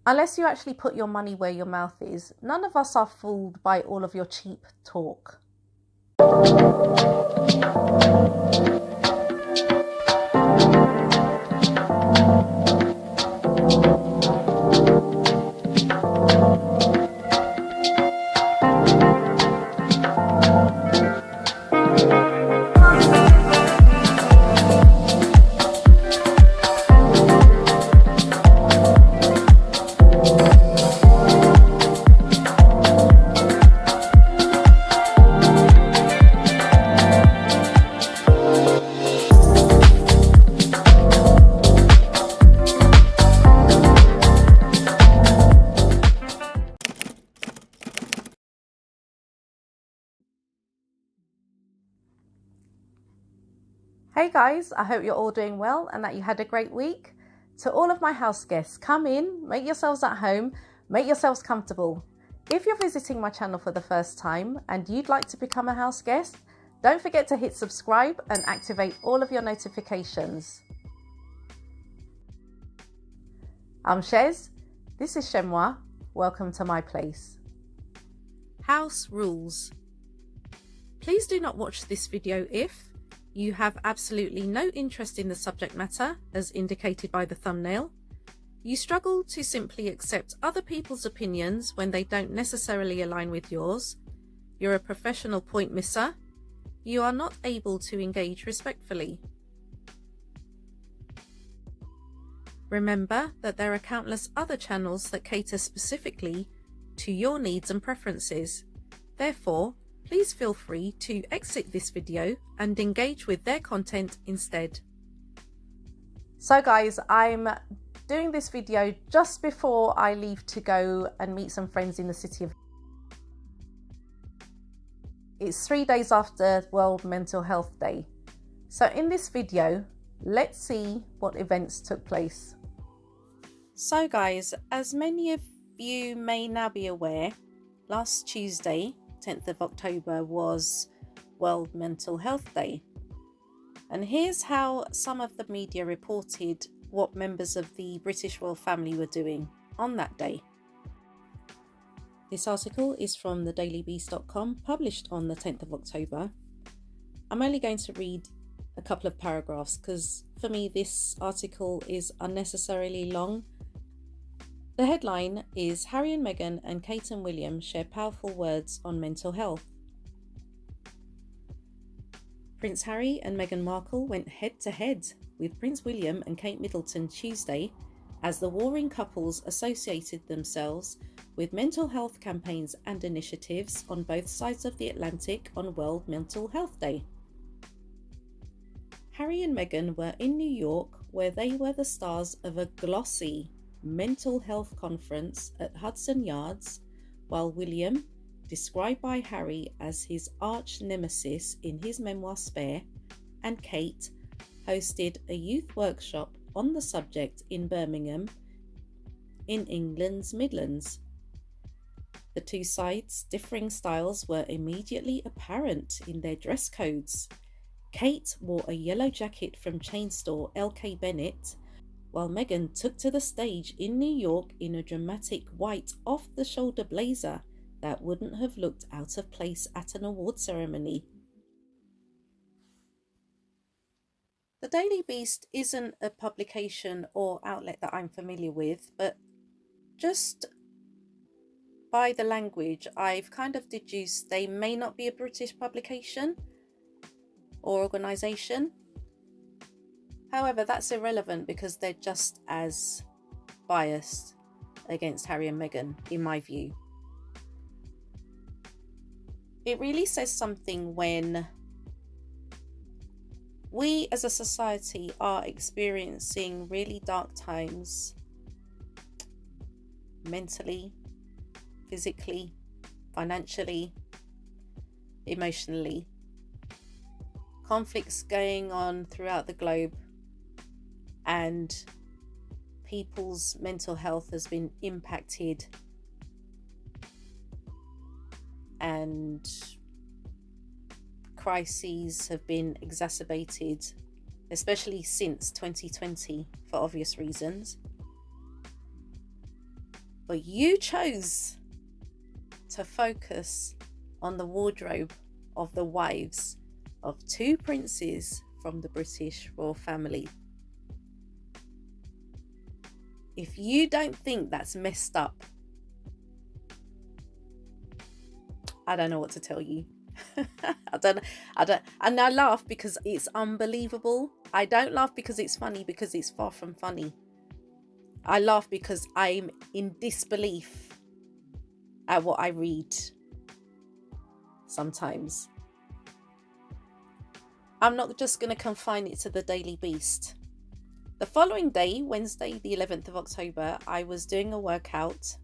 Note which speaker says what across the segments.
Speaker 1: Unless you actually put your money where your mouth is, none of us are fooled by all of your cheap talk. Hey guys, I hope you're all doing well and that you had a great week. To all of my house guests, come in, make yourselves at home, make yourselves comfortable. If you're visiting my channel for the first time and you'd like to become a house guest, don't forget to hit subscribe and activate all of your notifications. I'm Chez, this is Chez M0i, welcome to my place. House rules. Please do not watch this video if you have absolutely no interest in the subject matter, as indicated by the thumbnail. You struggle to simply accept other people's opinions when they don't necessarily align with yours. You're a professional point misser. You are not able to engage respectfully. Remember that there are countless other channels that cater specifically to your needs and preferences. Therefore, please feel free to exit this video and engage with their content instead. So guys, I'm doing this video just before I leave to go and meet some friends in the city of... It's 3 days after World Mental Health Day. So in this video, let's see what events took place. So guys, as many of you may now be aware, last Tuesday, 10th of October was World Mental Health Day. And here's how some of the media reported what members of the British royal family were doing on that day. This article is from thedailybeast.com, published on the 10th of October. I'm only going to read a couple of paragraphs because for me this article is unnecessarily long. The headline is Harry and Meghan and Kate and William share powerful words on mental health. Prince Harry and Meghan Markle went head to head with Prince William and Kate Middleton Tuesday as the warring couples associated themselves with mental health campaigns and initiatives on both sides of the Atlantic on World Mental Health Day. Harry and Meghan were in New York where they were the stars of a glossy mental health conference at Hudson Yards, while William, described by Harry as his arch nemesis in his memoir Spare, and Kate hosted a youth workshop on the subject in Birmingham, in England's Midlands. The two sides' differing styles were immediately apparent in their dress codes. Kate wore a yellow jacket from chain store LK Bennett, while Meghan took to the stage in New York in a dramatic white off-the-shoulder blazer that wouldn't have looked out of place at an award ceremony. The Daily Beast isn't a publication or outlet that I'm familiar with, but just by the language, I've kind of deduced they may not be a British publication or organisation. However, that's irrelevant because they're just as biased against Harry and Meghan, in my view. It really says something when we as a society are experiencing really dark times, mentally, physically, financially, emotionally. Conflicts going on throughout the globe, and people's mental health has been impacted, and crises have been exacerbated, especially since 2020 for obvious reasons. But you chose to focus on the wardrobe of the wives of two princes from the British royal family. If you don't think that's messed up, I don't know what to tell you. I don't, and I laugh because it's unbelievable. I don't laugh because it's funny, because it's far from funny. I laugh because I'm in disbelief at what I read sometimes. I'm not just going to confine it to the Daily Beast. The following day, Wednesday, the 11th of October, I was doing a workout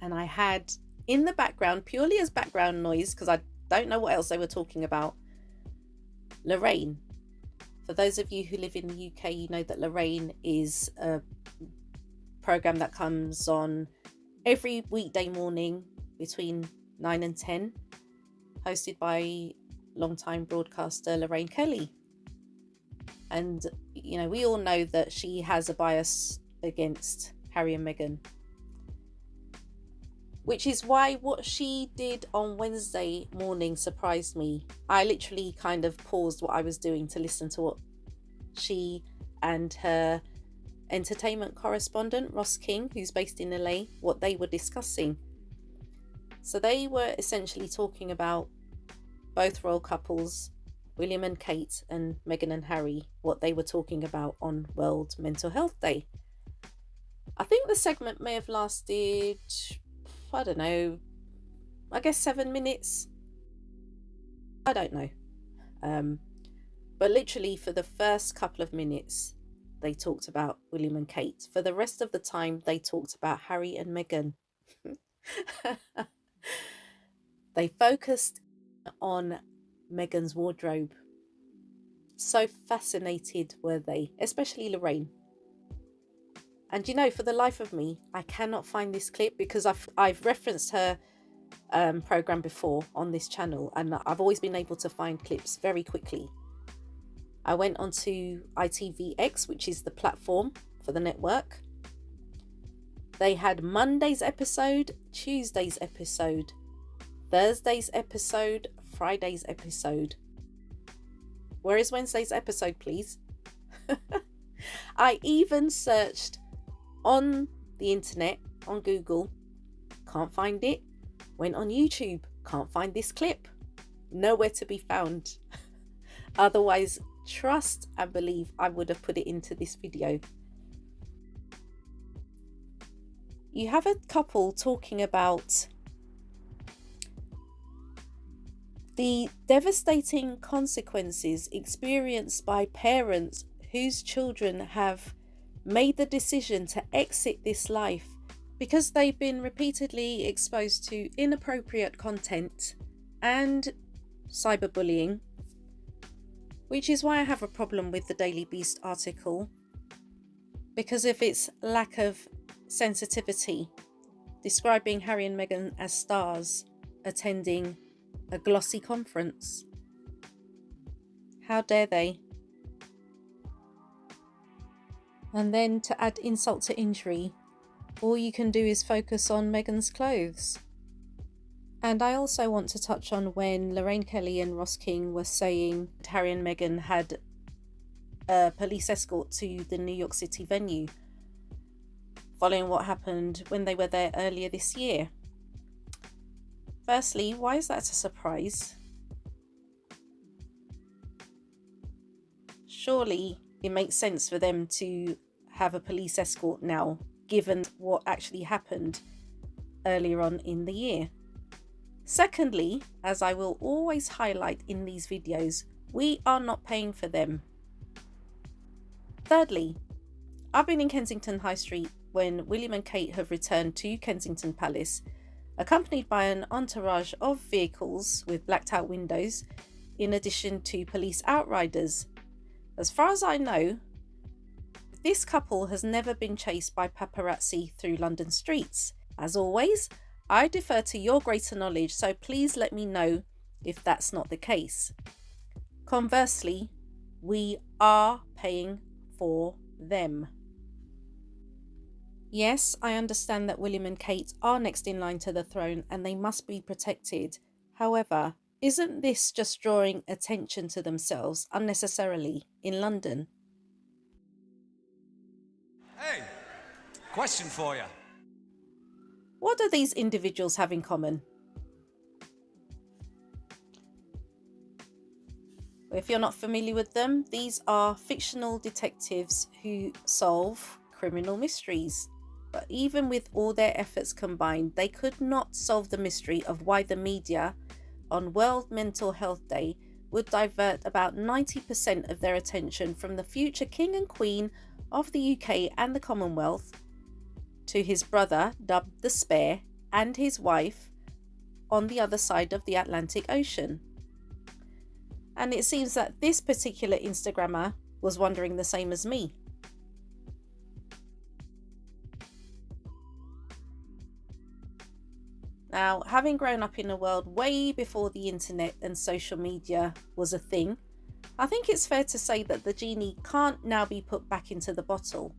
Speaker 1: and I had in the background, purely as background noise, because I don't know what else they were talking about, Lorraine. For those of you who live in the UK, you know that Lorraine is a program that comes on every weekday morning between 9 and 10, hosted by longtime broadcaster Lorraine Kelly. And, you know, we all know that she has a bias against Harry and Meghan, which is why what she did on Wednesday morning surprised me. I literally kind of paused what I was doing to listen to what she and her entertainment correspondent, Ross King, who's based in LA, what they were discussing. So they were essentially talking about both royal couples, William and Kate, and Meghan and Harry, what they were talking about on World Mental Health Day. I think the segment may have lasted, I don't know, I guess 7 minutes. I don't know. But literally for the first couple of minutes, they talked about William and Kate. For the rest of the time, they talked about Harry and Meghan. They focused on Meghan's wardrobe. So fascinated were they, especially Lorraine. And you know, for the life of me, I cannot find this clip because I've referenced her program before on this channel, and I've always been able to find clips very quickly. I went onto ITVX, which is the platform for the network. They had Monday's episode, Tuesday's episode, Thursday's episode, Friday's episode. Where is Wednesday's episode, please? I even searched on the internet, on Google, can't find it. Went on YouTube, can't find this clip. Nowhere to be found. Otherwise, trust and believe I would have put it into this video. You have a couple talking about the devastating consequences experienced by parents whose children have made the decision to exit this life because they've been repeatedly exposed to inappropriate content and cyberbullying, which is why I have a problem with the Daily Beast article, because of its lack of sensitivity, describing Harry and Meghan as stars attending a glossy conference. How dare they? And then to add insult to injury, all you can do is focus on Meghan's clothes. And I also want to touch on when Lorraine Kelly and Ross King were saying Harry and Meghan had a police escort to the New York City venue following what happened when they were there earlier this year. Firstly, why is that a surprise? Surely it makes sense for them to have a police escort now, given what actually happened earlier on in the year. Secondly, as I will always highlight in these videos, we are not paying for them. Thirdly, I've been in Kensington High Street when William and Kate have returned to Kensington Palace, accompanied by an entourage of vehicles with blacked out windows, in addition to police outriders. As far as I know, this couple has never been chased by paparazzi through London streets. As always, I defer to your greater knowledge, so please let me know if that's not the case. Conversely, we are paying for them. Yes, I understand that William and Kate are next in line to the throne and they must be protected. However, isn't this just drawing attention to themselves unnecessarily in London?
Speaker 2: Hey, question for you.
Speaker 1: What do these individuals have in common? If you're not familiar with them, these are fictional detectives who solve criminal mysteries. But even with all their efforts combined, they could not solve the mystery of why the media on World Mental Health Day would divert about 90% of their attention from the future King and Queen of the UK and the Commonwealth to his brother, dubbed the Spare, and his wife on the other side of the Atlantic Ocean. And it seems that this particular Instagrammer was wondering the same as me. Now, having grown up in a world way before the internet and social media was a thing, I think it's fair to say that the genie can't now be put back into the bottle.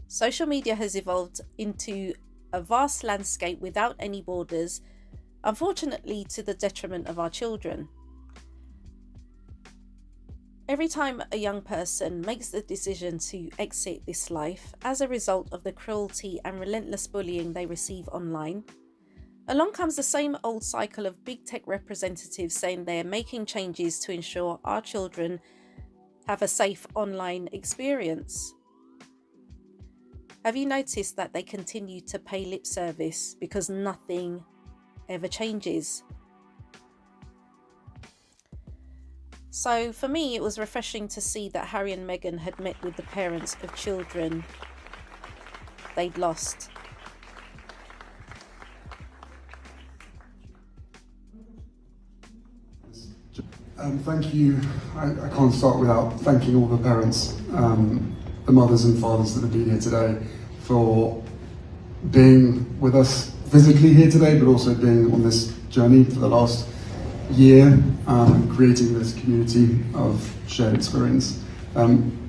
Speaker 1: Social media has evolved into a vast landscape without any borders, unfortunately to the detriment of our children. Every time a young person makes the decision to exit this life as a result of the cruelty and relentless bullying they receive online, along comes the same old cycle of big tech representatives saying they're making changes to ensure our children have a safe online experience. Have you noticed that they continue to pay lip service because nothing ever changes? So for me, it was refreshing to see that Harry and Meghan had met with the parents of children they'd lost.
Speaker 3: Thank you. I can't start without thanking all the parents, the mothers and fathers that have been here today, for being with us physically here today, but also being on this journey for the last year, creating this community of shared experience.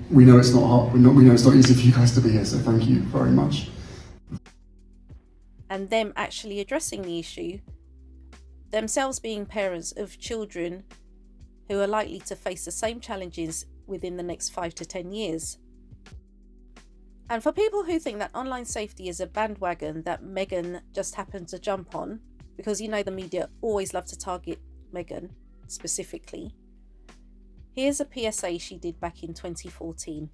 Speaker 3: We know it's not hard. We know it's not easy for you guys to be here, so thank you very much.
Speaker 1: And them actually addressing the issue, themselves being parents of children who are likely to face the same challenges within the next 5 to 10 years. And for people who think that online safety is a bandwagon that Meghan just happened to jump on, because you know the media always love to target Meghan specifically, here's a PSA she did back in 2014.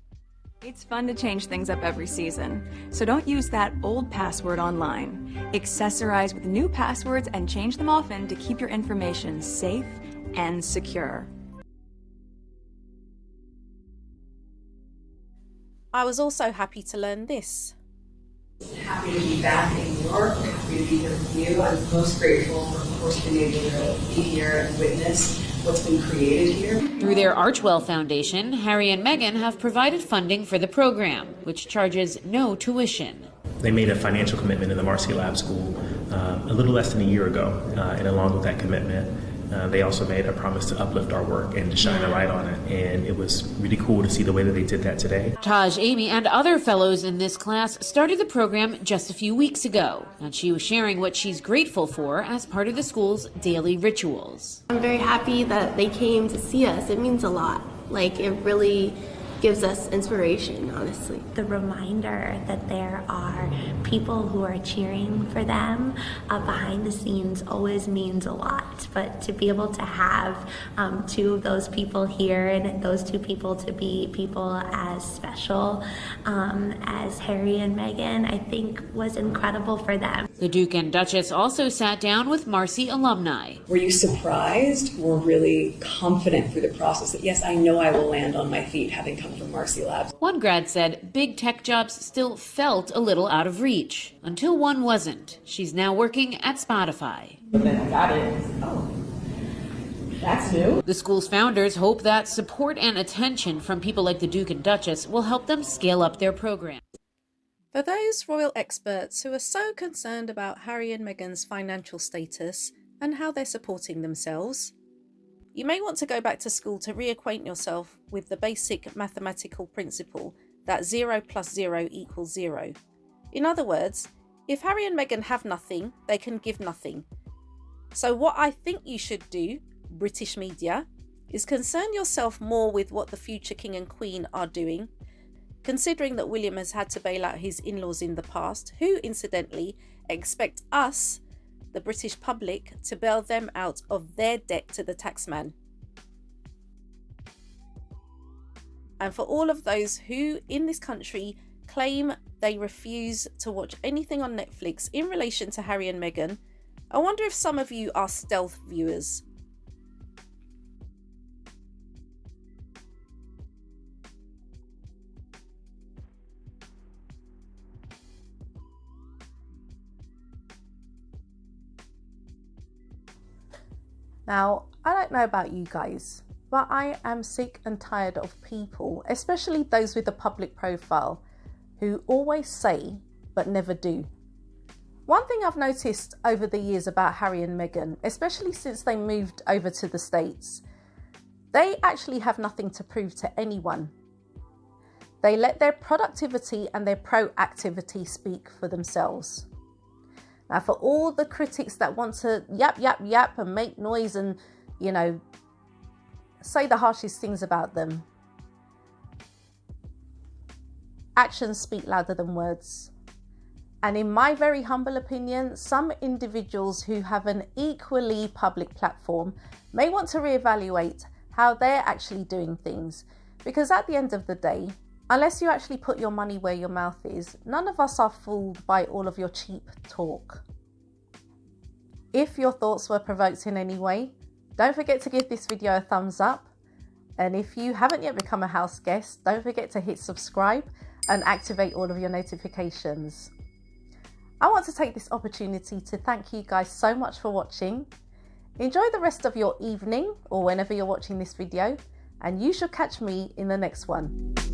Speaker 4: It's fun to change things up every season, so don't use that old password online. Accessorize with new passwords and change them often to keep your information safe and secure.
Speaker 1: I was also happy to learn this.
Speaker 5: Happy to be back in New York, happy to be here with you. I'm most grateful for, of course, being able to be here and witness what's been created here.
Speaker 6: Through their Archwell Foundation, Harry and Meghan have provided funding for the program, which charges no tuition.
Speaker 7: They made a financial commitment in the M0i Lab School a little less than a year ago, and along with that commitment, they also made a promise to uplift our work and to shine a light on it, and it was really cool to see the way that they did that today.
Speaker 6: Taj Amy and other fellows in this class started the program just a few weeks ago, and she was sharing what she's grateful for as part of the school's daily rituals.
Speaker 8: I'm very happy that they came to see us. It means a lot. Like, it really gives us inspiration, honestly.
Speaker 9: The reminder that there are people who are cheering for them behind the scenes always means a lot. But to be able to have two of those people here, and those two people to be people as special as Harry and Meghan, I think was incredible for them.
Speaker 6: The Duke and Duchess also sat down with M0i alumni.
Speaker 5: Were you surprised or really confident through the process that, yes, I know I will land on my feet having come from M0i Labs?
Speaker 6: One grad said big tech jobs still felt a little out of reach, until one wasn't. She's now working at Spotify.
Speaker 5: But then I got it and I said, oh, that's new.
Speaker 6: The school's founders hope that support and attention from people like the Duke and Duchess will help them scale up their program.
Speaker 1: For those royal experts who are so concerned about Harry and Meghan's financial status and how they're supporting themselves, you may want to go back to school to reacquaint yourself with the basic mathematical principle that 0 plus 0 equals 0. In other words, if Harry and Meghan have nothing, they can give nothing. So what I think you should do, British media, is concern yourself more with what the future King and Queen are doing, considering that William has had to bail out his in-laws in the past, who incidentally expect us, the British public, to bail them out of their debt to the taxman. And for all of those who in this country claim they refuse to watch anything on Netflix in relation to Harry and Meghan, I wonder if some of you are stealth viewers. Now, I don't know about you guys, but I am sick and tired of people, especially those with a public profile, who always say but never do. One thing I've noticed over the years about Harry and Meghan, especially since they moved over to the States, they actually have nothing to prove to anyone. They let their productivity and their proactivity speak for themselves. Now, for all the critics that want to yap and make noise and, say the harshest things about them, actions speak louder than words. And in my very humble opinion, some individuals who have an equally public platform may want to reevaluate how they're actually doing things. Because at the end of the day, unless you actually put your money where your mouth is, none of us are fooled by all of your cheap talk. If your thoughts were provoked in any way, don't forget to give this video a thumbs up. And if you haven't yet become a house guest, don't forget to hit subscribe and activate all of your notifications. I want to take this opportunity to thank you guys so much for watching. Enjoy the rest of your evening or whenever you're watching this video, and you shall catch me in the next one.